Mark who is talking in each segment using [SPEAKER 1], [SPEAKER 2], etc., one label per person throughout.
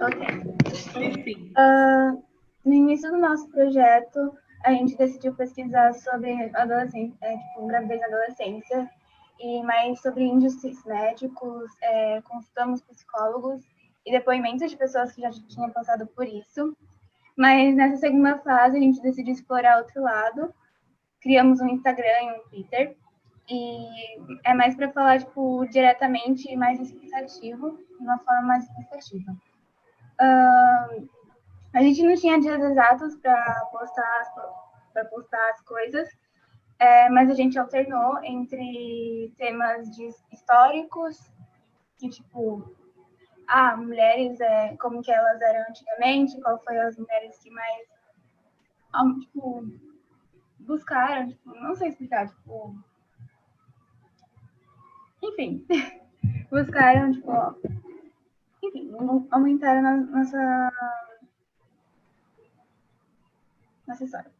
[SPEAKER 1] Ok.
[SPEAKER 2] Enfim.
[SPEAKER 1] No início do nosso projeto, a gente decidiu pesquisar sobre adolescência, gravidez na adolescência e mais sobre índices médicos, consultamos psicólogos e depoimentos de pessoas que já tinham passado por isso. Mas nessa segunda fase, a gente decidiu explorar outro lado. Criamos um Instagram e um Twitter. E é mais para falar, diretamente e mais explicativo, de uma forma mais explicativa. A gente não tinha dias exatos para postar as coisas, mas a gente alternou entre temas históricos, que mulheres, como que elas eram antigamente, qual foi as mulheres que mais, buscaram, não sei explicar, enfim, buscaram, enfim, aumentaram nossa história.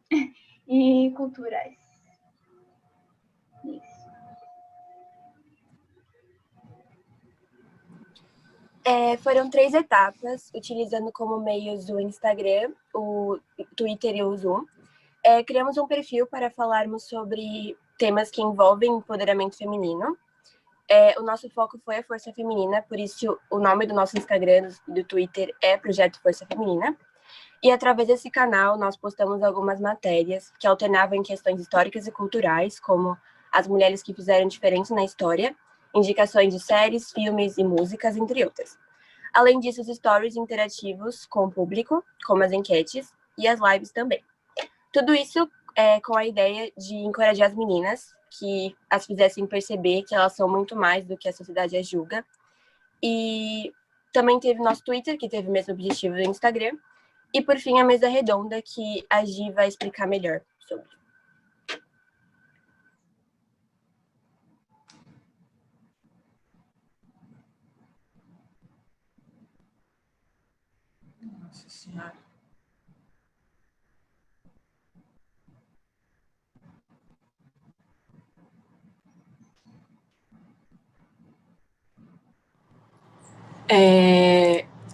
[SPEAKER 1] E culturais. Isso.
[SPEAKER 3] Foram 3 etapas, utilizando como meios o Instagram, o Twitter e o Zoom. Criamos um perfil para falarmos sobre temas que envolvem empoderamento feminino. O nosso foco foi a força feminina, por isso o nome do nosso Instagram e do Twitter é Projeto Força Feminina. E através desse canal nós postamos algumas matérias que alternavam em questões históricas e culturais, como as mulheres que fizeram diferença na história, indicações de séries, filmes e músicas, entre outras. Além disso, os stories interativos com o público, como as enquetes, e as lives também. Tudo isso com a ideia de encorajar as meninas, que as fizessem perceber que elas são muito mais do que a sociedade as julga. E também teve nosso Twitter, que teve o mesmo objetivo do Instagram. E, por fim, a mesa redonda, que a Gi vai explicar melhor sobre.
[SPEAKER 2] Nossa Senhora.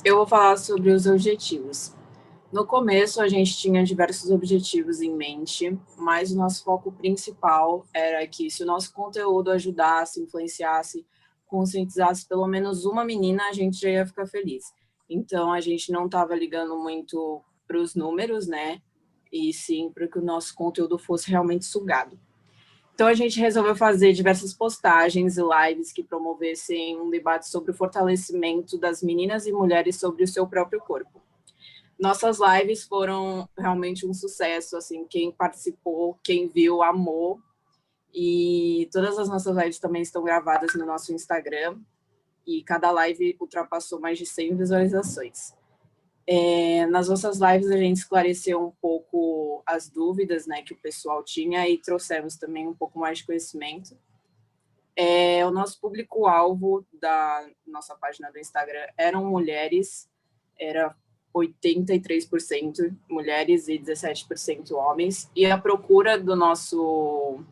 [SPEAKER 2] Eu vou falar sobre os objetivos. No começo, a gente tinha diversos objetivos em mente, mas o nosso foco principal era que se o nosso conteúdo ajudasse, influenciasse, conscientizasse pelo menos uma menina, a gente já ia ficar feliz. Então, a gente não estava ligando muito para os números, né? E sim para que o nosso conteúdo fosse realmente sugado. Então, a gente resolveu fazer diversas postagens e lives que promovessem um debate sobre o fortalecimento das meninas e mulheres sobre o seu próprio corpo. Nossas lives foram realmente um sucesso, assim, quem participou, quem viu, amou. E todas as nossas lives também estão gravadas no nosso Instagram, e cada live ultrapassou mais de 100 visualizações. Nas nossas lives a gente esclareceu um pouco as dúvidas, né, que o pessoal tinha e trouxemos também um pouco mais de conhecimento. O nosso público-alvo da nossa página do Instagram eram mulheres, era 83% mulheres e 17% homens, e a procura do nosso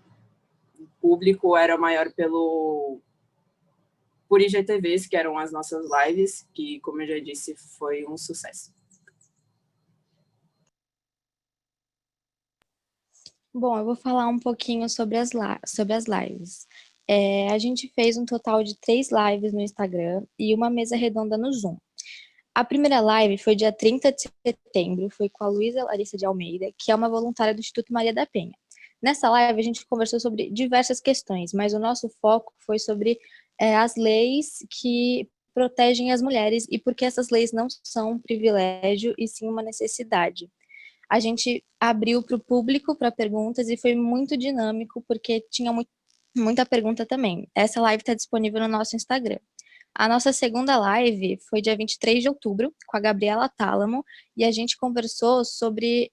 [SPEAKER 2] público era maior por IGTVs, que eram as nossas lives, que, como eu já disse, foi um sucesso.
[SPEAKER 4] Bom, eu vou falar um pouquinho sobre as lives. A gente fez um total de 3 lives no Instagram e uma mesa redonda no Zoom. A primeira live foi dia 30 de setembro, foi com a Luísa Larissa de Almeida, que é uma voluntária do Instituto Maria da Penha. Nessa live a gente conversou sobre diversas questões, mas o nosso foco foi sobre as leis que protegem as mulheres e por que essas leis não são um privilégio e sim uma necessidade. A gente abriu para o público para perguntas e foi muito dinâmico, porque tinha muita pergunta também. Essa live está disponível no nosso Instagram. A nossa segunda live foi dia 23 de outubro, com a Gabriela Tálamo, e a gente conversou sobre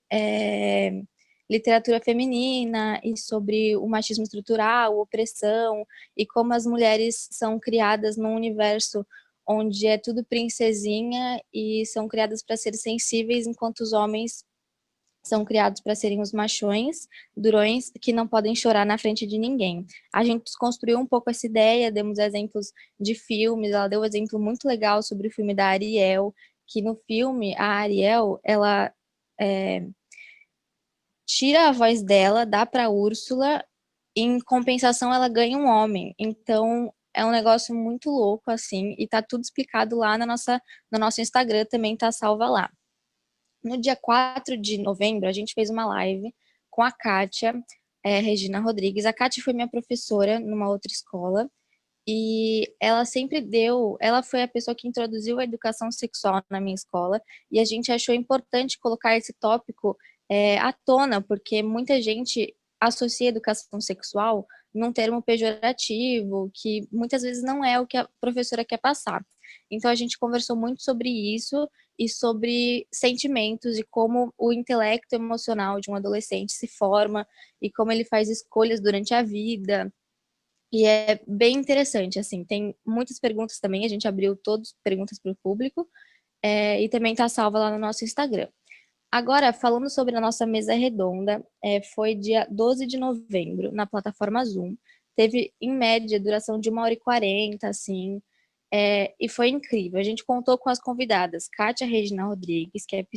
[SPEAKER 4] literatura feminina e sobre o machismo estrutural, opressão, e como as mulheres são criadas num universo onde é tudo princesinha e são criadas para ser sensíveis, enquanto os homens são criados para serem os machões, durões, que não podem chorar na frente de ninguém. A gente desconstruiu um pouco essa ideia, demos exemplos de filmes, ela deu um exemplo muito legal sobre o filme da Ariel, que no filme a Ariel, ela tira a voz dela, dá para Úrsula, em compensação ela ganha um homem. Então é um negócio muito louco assim, e tá tudo explicado lá no nosso Instagram, também tá salva lá. No dia 4 de novembro, a gente fez uma live com a Kátia, Regina Rodrigues. A Kátia foi minha professora numa outra escola, e ela foi a pessoa que introduziu a educação sexual na minha escola, e a gente achou importante colocar esse tópico à tona, porque muita gente associa educação sexual num termo pejorativo, que muitas vezes não é o que a professora quer passar. Então a gente conversou muito sobre isso e sobre sentimentos e como o intelecto emocional de um adolescente se forma e como ele faz escolhas durante a vida. E é bem interessante, assim, tem muitas perguntas também, a gente abriu todas as perguntas para o público, e também está salva lá no nosso Instagram. Agora, falando sobre a nossa mesa redonda, foi dia 12 de novembro, na plataforma Zoom, teve, em média, duração de 1h40, assim, e foi incrível. A gente contou com as convidadas Kátia Regina Rodrigues, que é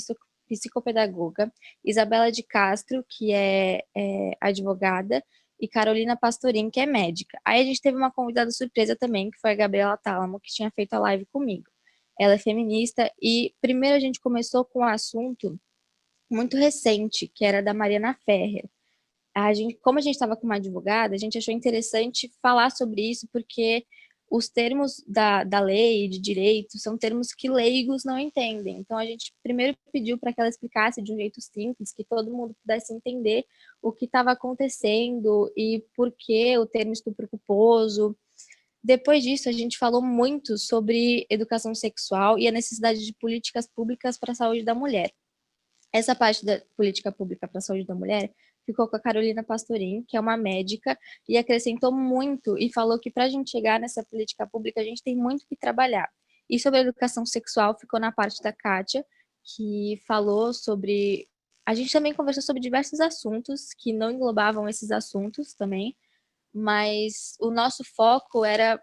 [SPEAKER 4] psicopedagoga, Isabela de Castro, que é advogada, e Carolina Pastorim, que é médica. Aí a gente teve uma convidada surpresa também, que foi a Gabriela Tálamo, que tinha feito a live comigo. Ela é feminista, e primeiro a gente começou com um assunto muito recente, que era da Mariana Ferrer. Como a gente estava com uma advogada, a gente achou interessante falar sobre isso, porque os termos da lei, de direito, são termos que leigos não entendem. Então, a gente primeiro pediu para que ela explicasse de um jeito simples, que todo mundo pudesse entender o que estava acontecendo e por que o termo estupro culposo. Depois disso, a gente falou muito sobre educação sexual e a necessidade de políticas públicas para a saúde da mulher. Essa parte da política pública para a saúde da mulher ficou com a Carolina Pastorim, que é uma médica, e acrescentou muito e falou que para a gente chegar nessa política pública, a gente tem muito que trabalhar. E sobre a educação sexual, ficou na parte da Kátia, que falou sobre... A gente também conversou sobre diversos assuntos que não englobavam esses assuntos também, mas o nosso foco era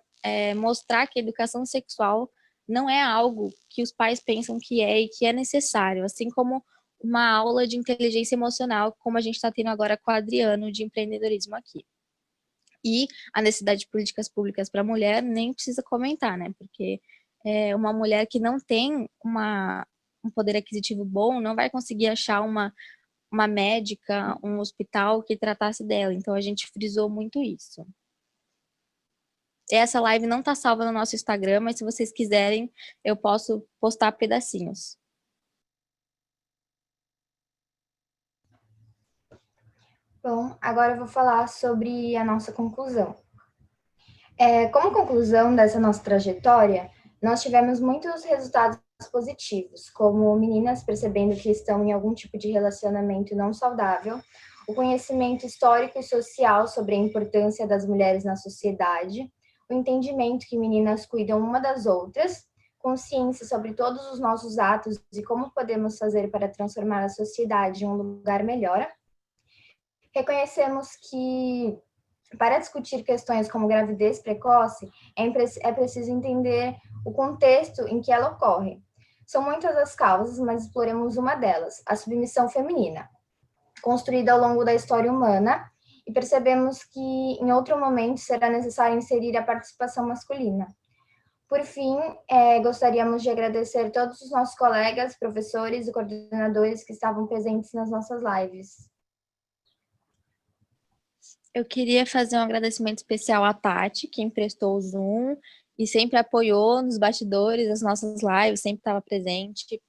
[SPEAKER 4] mostrar que a educação sexual não é algo que os pais pensam que é e que é necessário, assim como uma aula de inteligência emocional, como a gente está tendo agora com a Adriano, de empreendedorismo aqui. E a necessidade de políticas públicas para a mulher nem precisa comentar, né? Porque uma mulher que não tem um poder aquisitivo bom não vai conseguir achar uma médica, um hospital que tratasse dela. Então, a gente frisou muito isso. Essa live não está salva no nosso Instagram, mas se vocês quiserem, eu posso postar pedacinhos.
[SPEAKER 5] Bom, agora eu vou falar sobre a nossa conclusão. Como conclusão dessa nossa trajetória, nós tivemos muitos resultados positivos, como meninas percebendo que estão em algum tipo de relacionamento não saudável, o conhecimento histórico e social sobre a importância das mulheres na sociedade, o entendimento que meninas cuidam uma das outras, consciência sobre todos os nossos atos e como podemos fazer para transformar a sociedade em um lugar melhor. Reconhecemos que, para discutir questões como gravidez precoce, é preciso entender o contexto em que ela ocorre. São muitas as causas, mas exploremos uma delas, a submissão feminina, construída ao longo da história humana, e percebemos que, em outro momento, será necessário inserir a participação masculina. Por fim, gostaríamos de agradecer todos os nossos colegas, professores e coordenadores que estavam presentes nas nossas lives.
[SPEAKER 4] Eu queria fazer um agradecimento especial à Tati, que emprestou o Zoom e sempre apoiou nos bastidores das nossas lives, sempre estava presente.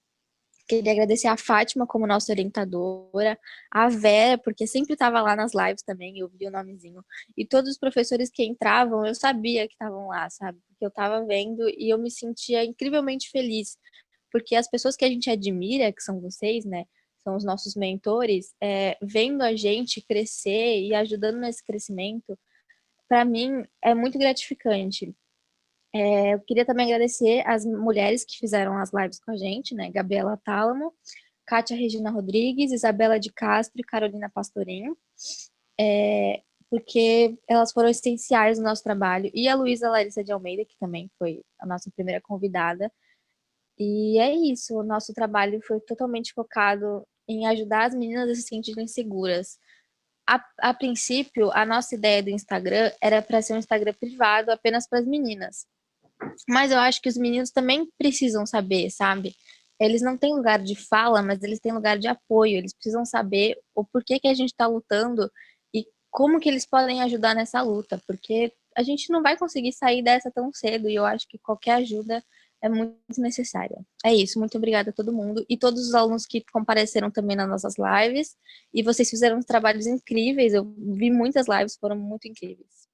[SPEAKER 4] Queria agradecer a Fátima como nossa orientadora, a Vera, porque sempre estava lá nas lives também, eu vi o nomezinho. E todos os professores que entravam, eu sabia que estavam lá, sabe? Porque eu estava vendo e eu me sentia incrivelmente feliz. Porque as pessoas que a gente admira, que são vocês, né? São os nossos mentores, vendo a gente crescer e ajudando nesse crescimento, para mim é muito gratificante. Eu queria também agradecer as mulheres que fizeram as lives com a gente, né? Gabriela Tálamo, Kátia Regina Rodrigues, Isabela de Castro e Carolina Pastorim, porque elas foram essenciais no nosso trabalho. E a Luísa Larissa de Almeida, que também foi a nossa primeira convidada, E é isso, o nosso trabalho foi totalmente focado em ajudar as meninas a se sentirem seguras. A princípio, a nossa ideia do Instagram era para ser um Instagram privado apenas para as meninas. Mas eu acho que os meninos também precisam saber, sabe? Eles não têm lugar de fala, mas eles têm lugar de apoio. Eles precisam saber o porquê que a gente está lutando e como que eles podem ajudar nessa luta, porque a gente não vai conseguir sair dessa tão cedo e eu acho que qualquer ajuda é muito necessária. É isso, muito obrigada a todo mundo e todos os alunos que compareceram também nas nossas lives. E vocês fizeram trabalhos incríveis, eu vi muitas lives, foram muito incríveis.